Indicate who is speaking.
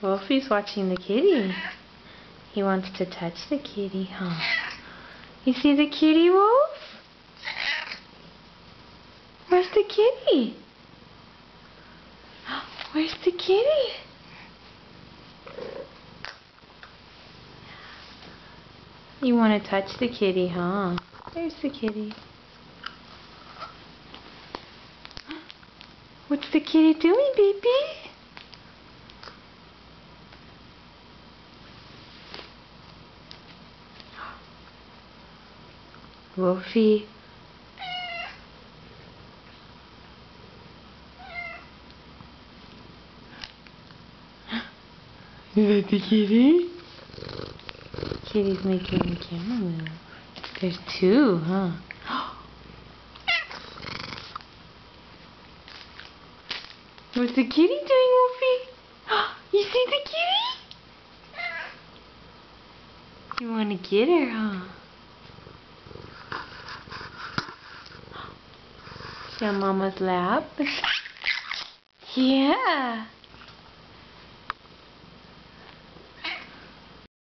Speaker 1: Wolfie's watching the kitty. He wants to touch the kitty, huh? You see the kitty, Wolf? Where's the kitty? Where's the kitty? You want to touch the kitty, huh? There's the kitty. What's the kitty doing, baby? Wolfie. Is that the kitty? Kitty's making the camera move. There's two, huh? What's the kitty doing, Wolfie? You see the kitty? You want to get her, huh? She on Mama's lap? Yeah.